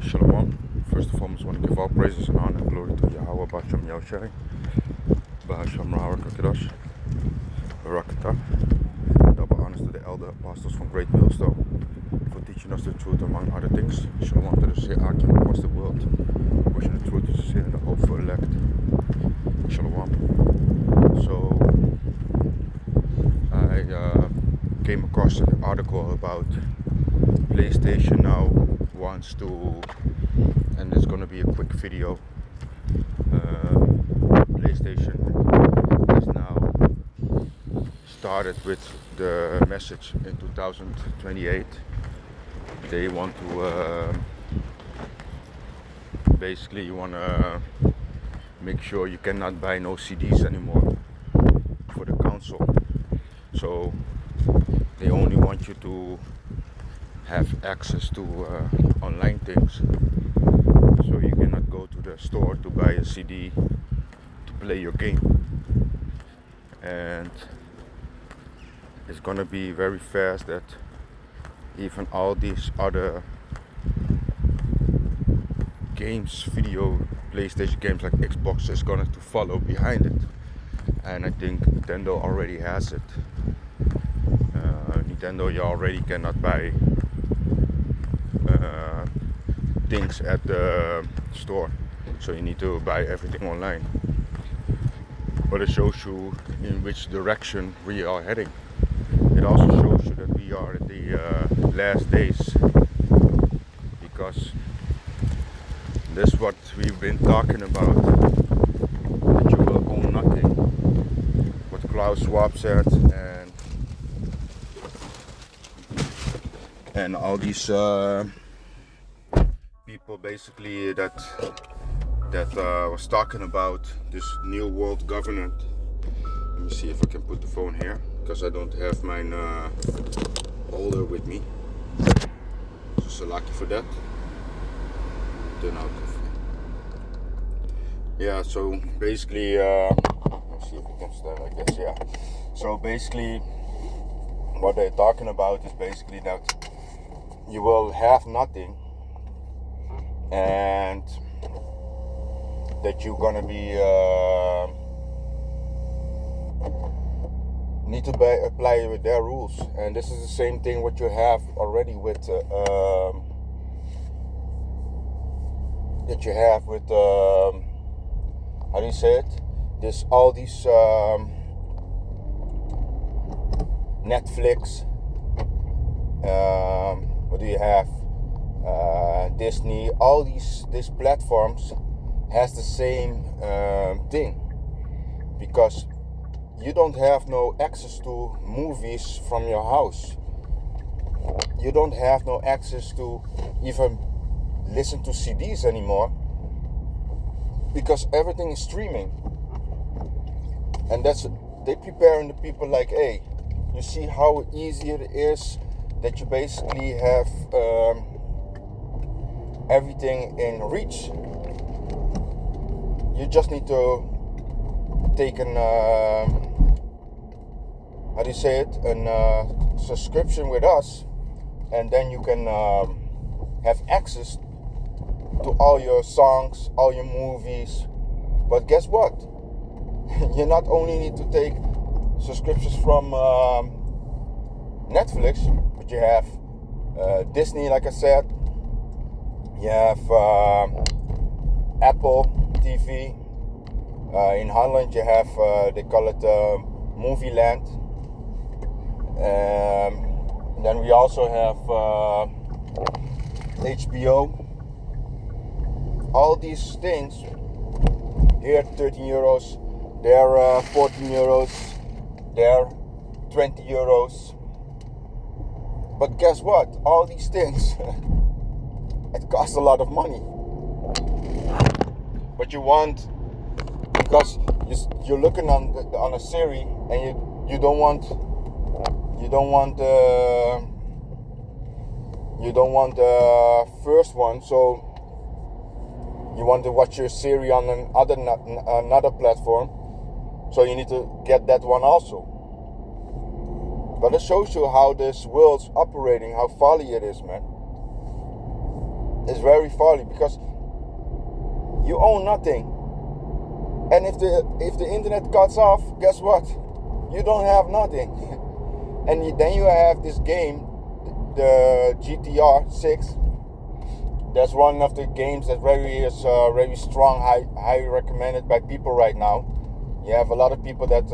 Shalom. First and foremost, I want to give all praises and honor and glory to Yahweh, Basham Yahushai, Bahasham Raharakidosh, Barakatah. Double honors to the elder apostles from Great Millstone for teaching us the truth among other things. Shalom to the Se'akim across the world, pushing the truth to the sin and the hope for elect. Shalom. So, I came across an article about PlayStation now wants to, and it's going to be a quick video. PlayStation has now started with the message in 2028. They want to basically you want to make sure you cannot buy no CDs anymore for the console. So they only want you to have access to online things. So you cannot go to the store to buy a CD to play your game. And it's gonna be very fast that even all these other games, video PlayStation games like Xbox is gonna to follow behind it. And I think Nintendo already has it. Nintendo, you already cannot buy things at the store, so you need to buy everything online. But it shows you in which direction we are heading. It also shows you that we are at the last days, because this is what we've been talking about, that you will own nothing, what Klaus Schwab said, and all these people basically that was talking about this new world government. Let me see if I can put the phone here, because I don't have mine holder with me. So lucky for that. Turn out. Yeah. So basically, let's see if we can stand like this. Yeah. So basically, what they're talking about is basically that you will have nothing, and that you're gonna be need to apply with their rules. And this is the same thing what you have already with that you have with how do you say it? This all these Netflix. What do you have? Disney. All these platforms has the same thing, because you don't have no access to movies from your house. You don't have no access to even listen to CDs anymore, because everything is streaming. And they preparing the people like, hey, you see how easy it is that you basically have everything in reach. You just need to take an how do you say it? An subscription with us, and then you can have access to all your songs, all your movies. But guess what? You not only need to take subscriptions from Netflix, but you have Disney, like I said. You have Apple TV. In Holland, you have they call it Movie Land. Then we also have HBO. All these things here, 13 euros. There, 14 euros. There, 20 euros. But guess what? All these things, it costs a lot of money. But you want, because you're looking on a series, and you don't want the first one, so you want to watch your series on another platform, so you need to get that one also. But it shows you how this world's operating, how folly it is, man. is very folly, because you own nothing. And if the internet cuts off, guess what? You don't have nothing. And then you have this game, the GTR 6. That's one of the games that is very strong, highly recommended by people right now. You have a lot of people that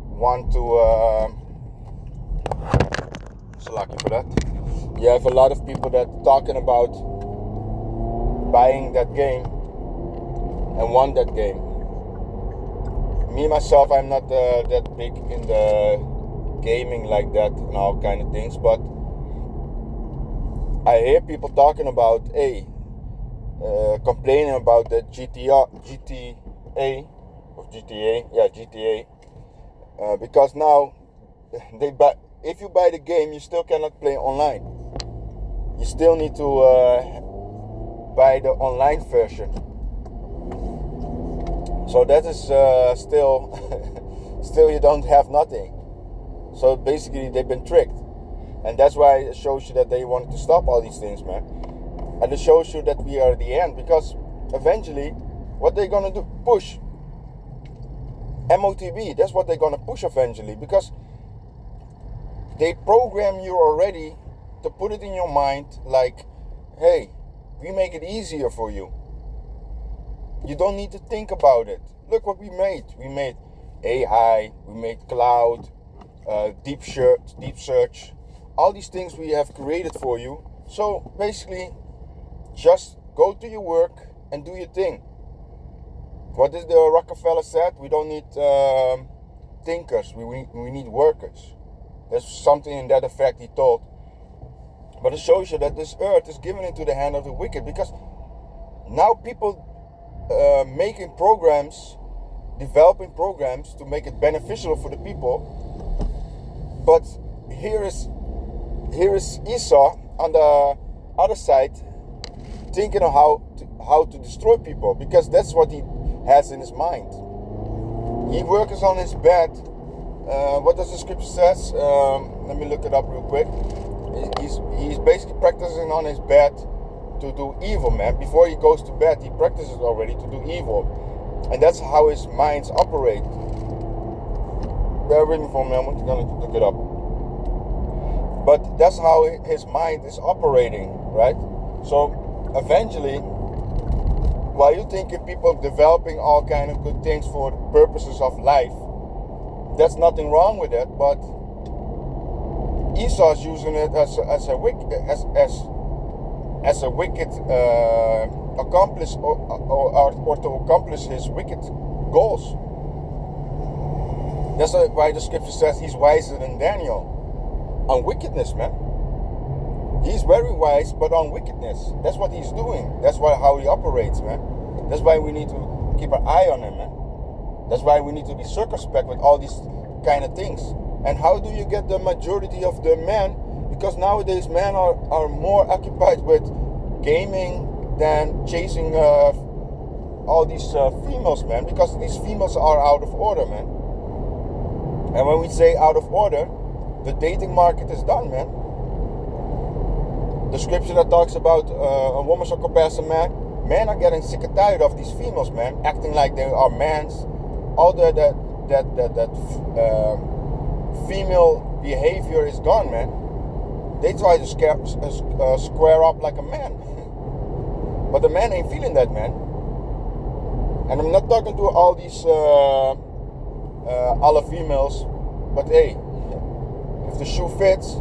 want to. So lucky for that. You have a lot of people that talking about buying that game and want that game. Me myself, I'm not that big in the gaming like that and all kind of things, but I hear people talking about complaining about the GTA, because now if you buy the game, you still cannot play online. You still need to buy the online version. So that is still you don't have nothing. So basically they've been tricked. And that's why it shows you that they want to stop all these things, man. And it shows you that we are at the end, because eventually, what they're gonna do? Push MOTB. That's what they're gonna push eventually, because they program you already to put it in your mind like, hey, we make it easier for you. You don't need to think about it. Look what we made. We made AI. We made cloud, deep search. All these things we have created for you. So basically, just go to your work and do your thing. What did the Rockefeller said? We don't need thinkers. We need workers. There's something in that effect he told. But it shows you that this earth is given into the hand of the wicked, because now people making programs, developing programs to make it beneficial for the people. But here is Esau on the other side, thinking of how to destroy people, because that's what he has in his mind. He works on his bed. What does the scripture says? Let me look it up real quick. He's basically practicing on his bed to do evil, man. Before he goes to bed, he practices already to do evil, and that's how his minds operate. Bear with me for a moment. I'm gonna look it up. But that's how his mind is operating, right? So eventually, while you think of people developing all kind of good things for the purposes of life, there's nothing wrong with that. But Esau's using it as a wicked accomplice or to accomplish his wicked goals. That's why the scripture says he's wiser than Daniel. On wickedness, man. He's very wise, but on wickedness. That's what he's doing. That's how he operates, man. That's why we need to keep an eye on him, man. That's why we need to be circumspect with all these kind of things. And how do you get the majority of the men? Because nowadays men are more occupied with gaming than chasing all these females, man. Because these females are out of order, man. And when we say out of order, the dating market is done, man. The scripture that talks about a woman shall compares a man. Men are getting sick and tired of these females, man, acting like they are mans. All that female behavior is gone, man. They try to square up like a man, but the man ain't feeling that, man. And I'm not talking to all these other females, but hey, if the shoe fits,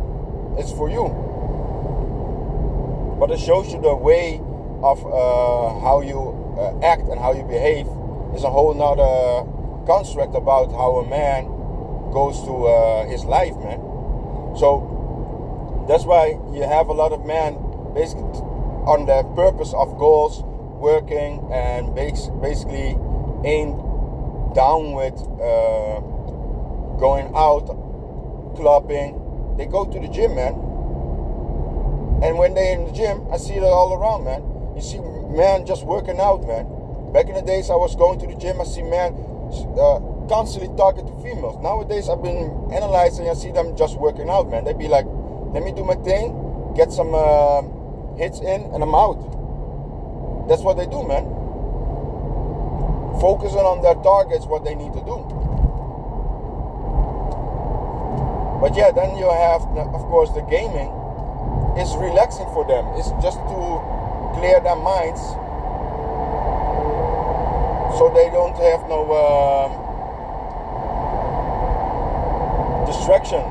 it's for you. But it shows you the way of how you act and how you behave is a whole nother construct about how a man goes to his life, man. So that's why you have a lot of men basically on the purpose of goals, working and basically ain't down with going out, clubbing. They go to the gym, man. And when they're in the gym, I see it all around, man. You see men just working out, man. Back in the days I was going to the gym, I see men constantly talking to females. Nowadays I've been analyzing, I see them just working out, man. They be like, let me do my thing, get some hits in and I'm out. That's what they do, man. Focusing on their targets, what they need to do. But yeah, then you have, of course, the gaming is relaxing for them. It's just to clear their minds, so they don't have no distraction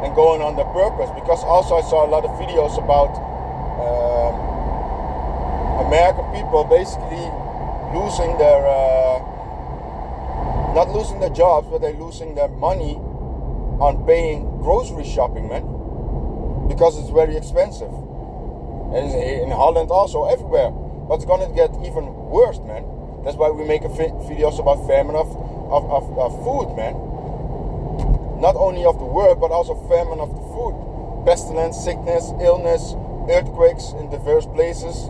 and going on their purpose. Because also I saw a lot of videos about American people basically losing their not losing their jobs, but they're losing their money on paying grocery shopping, man, because it's very expensive. And in Holland also, everywhere. But it's gonna get even worse, man. That's why we make videos about famine of food, man. Not only of the word, but also famine of the food. Pestilence, sickness, illness, earthquakes in diverse places.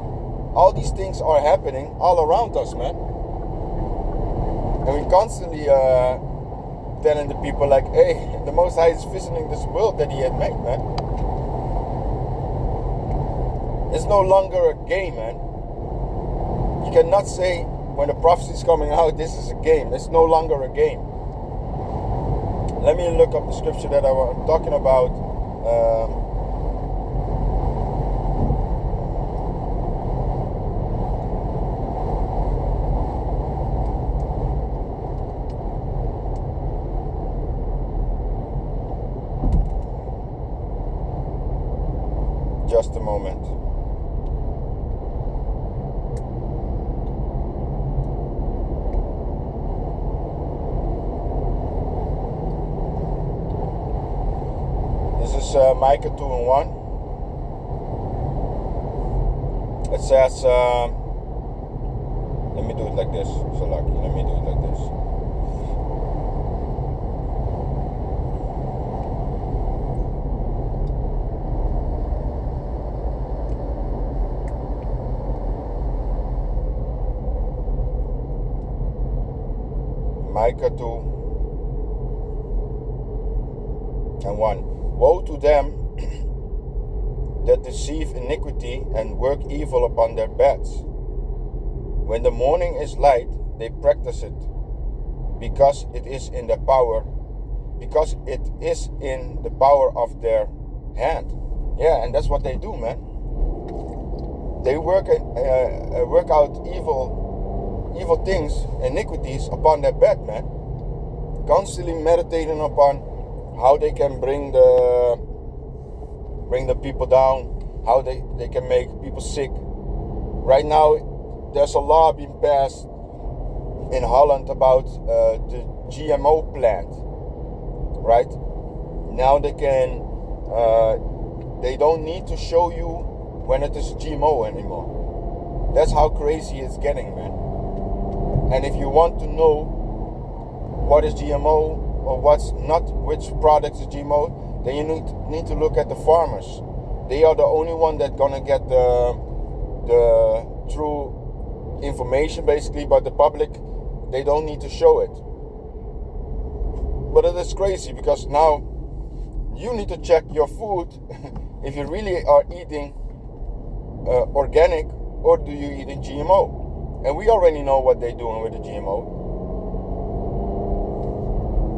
All these things are happening all around us, man. And we constantly telling the people like, hey, the Most High is visiting this world that He had made, man. It's no longer a game, man. You cannot say when the prophecy is coming out, this is a game. It's no longer a game. Let me look up the scripture that I'm talking about. Just a moment. This is Micah 2:1. It says, let me do it like this. So lucky. Let me do it like this. Micah 2:1. Woe to them that deceive iniquity and work evil upon their beds. When the morning is light, they practice it, because it is in the power of their hand. Yeah, and that's what they do, man. They work out evil things, iniquities upon their bed, man. Constantly meditating upon how they can bring the people down, how they can make people sick. Right now, there's a law being passed in Holland about the GMO plant. Right now, they don't need to show you when it is GMO anymore. That's how crazy it's getting, man. And if you want to know what is GMO or what's not, which product is GMO, then you need to look at the farmers. They are the only one that gonna get the true information, basically. But the public, they don't need to show it. But it is crazy, because now you need to check your food if you really are eating organic, or do you eat GMO. And we already know what they're doing with the GMO.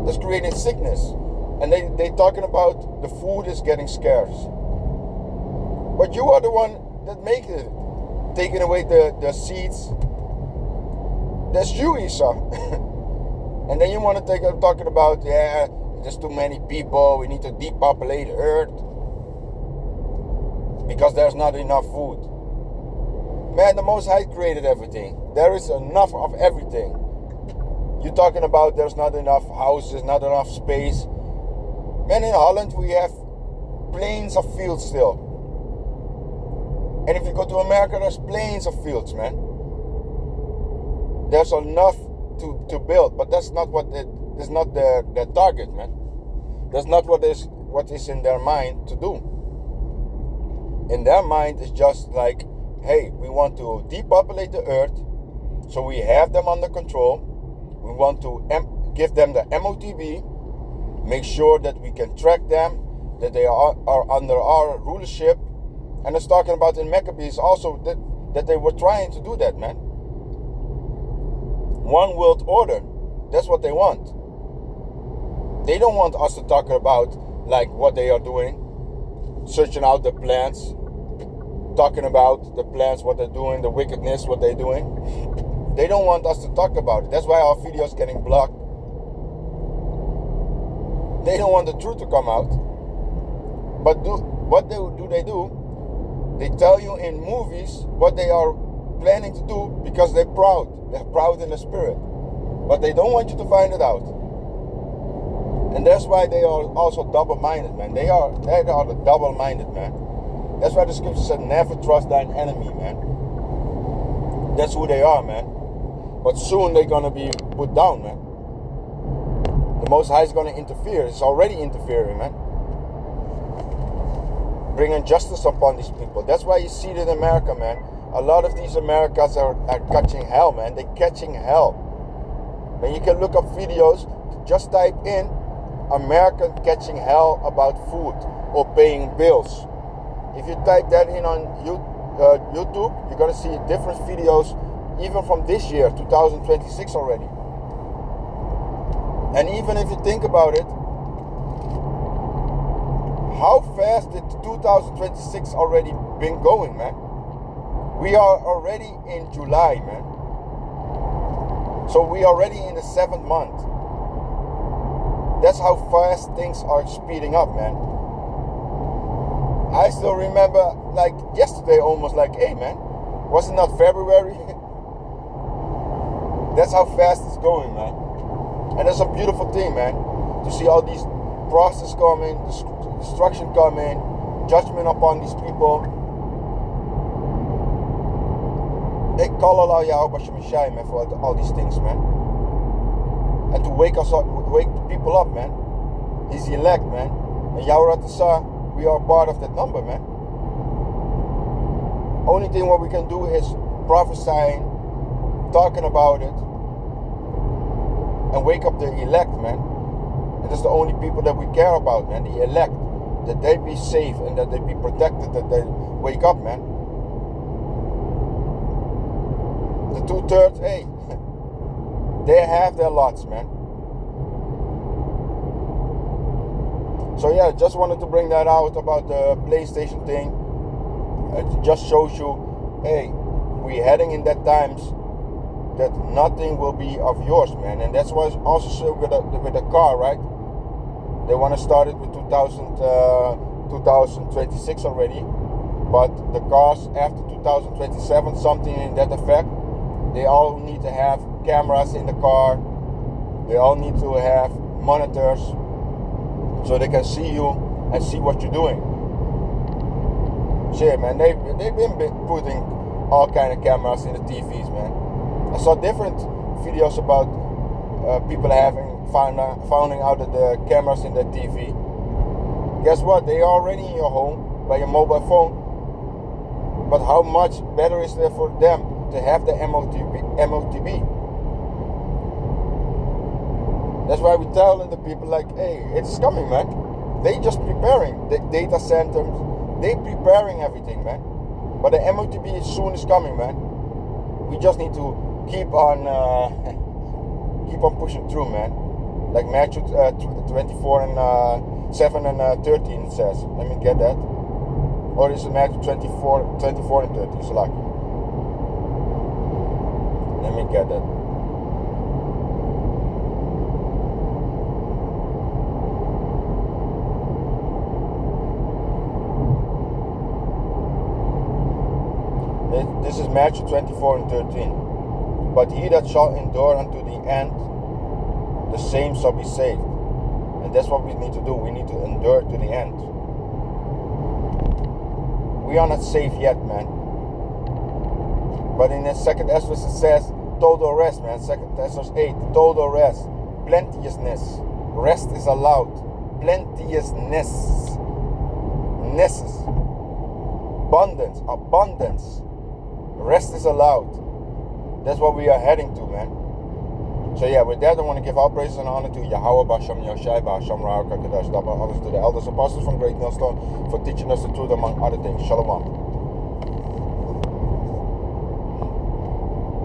That's creating sickness. And they talking about the food is getting scarce. But you are the one that make it. Taking away the seeds. That's you, Esau. And then you want to talking about, yeah, there's too many people, we need to depopulate Earth because there's not enough food. Man, the Most High created everything. There is enough of everything. You're talking about there's not enough houses, not enough space. Man, in Holland we have plains of fields still. And if you go to America, there's plains of fields, man. There's enough to build, but that's not what is not their target, man. That's not what is in their mind to do. In their mind, it's just like, hey, we want to depopulate the earth, so we have them under control. We want to give them the MOTB, make sure that we can track them, that they are under our rulership, And it's talking about in Maccabees also that they were trying to do that, man. One world order. That's what they want. They don't want us to talk about like what they are doing, searching out the plans, talking about the plans, what they're doing, the wickedness, what they're doing. They don't want us to talk about it. That's why our videos getting blocked. They don't want the truth to come out. But what do they do? They tell you in movies what they are planning to do because they're proud. They're proud in the spirit. But they don't want you to find it out. And that's why they are also double-minded, man. They are the double-minded, man. That's why the scripture said, never trust thine enemy, man. That's who they are, man. But soon they're going to be put down, man. The Most High is going to interfere. It's already interfering, man. Bringing justice upon these people. That's why you see it in America, man. A lot of these Americans are catching hell, man. They're catching hell. When you can look up videos, just type in American catching hell about food or paying bills. If you type that in on YouTube, you're going to see different videos even from this year, 2026 already. And even if you think about it, how fast did 2026 already been going, man? We are already in July, man. So we are already in the 7th month. That's how fast things are speeding up, man. I still remember, like yesterday almost, like, hey, man, was it not February? That's how fast it's going, man. And that's a beautiful thing, man. To see all these processes coming, destruction coming, judgment upon these people. Ik call Allah Yahweh Shemashai, man, for all these things, man. And to wake us up, wake people up, man. He's elect, man. And Yahweh Ratasa, we are part of that number, man. Only thing what we can do is prophesying, talking about it, and wake up the elect, man. And that's the only people that we care about, man. The elect, that they be safe and that they be protected, that they wake up, man. The 2/3, hey, they have their lots, man. So yeah, just wanted to bring that out about the PlayStation thing. It just shows you, hey, we're heading in that times that nothing will be of yours, man. And that's why it's also so with the car, right? They want to start it with 2026 already, but the cars after 2027, something in that effect, they all need to have cameras in the car. They all need to have monitors so they can see you and see what you're doing. Shit, man, they've been putting all kind of cameras in the TVs, man. I saw different videos about people finding out that the cameras in the TV. Guess what? They are already in your home by your mobile phone. But how much better is it for them to have the MOTB? That's why we're telling the people, like, hey, it's coming, man. They just preparing the data centers. They preparing everything, man. But the MOTB soon is coming, man. We just need to keep on pushing through, man. Like Matthew 24 and 7 and 13 it says. Let me get that. Or is it Matthew 24 and 13? It's like. Let me get that. This is Matthew 24 and 13. But he that shall endure unto the end, the same shall be saved. And that's what we need to do. We need to endure to the end. We are not safe yet, man. But in the 2nd Ezra it says total rest, man. 2nd Ezra 8, total rest. Plenteousness. Rest is allowed. Plenteousness. Nesses. Abundance. Rest is allowed. That's what we are heading to, man. So yeah, with that, I want to give all praises and honor to Yahweh, Bashem, Yoshai, Bashem, Ra'akakadosh, double honors to the elders apostles from Great Millstone for teaching us the truth among other things. Shalom.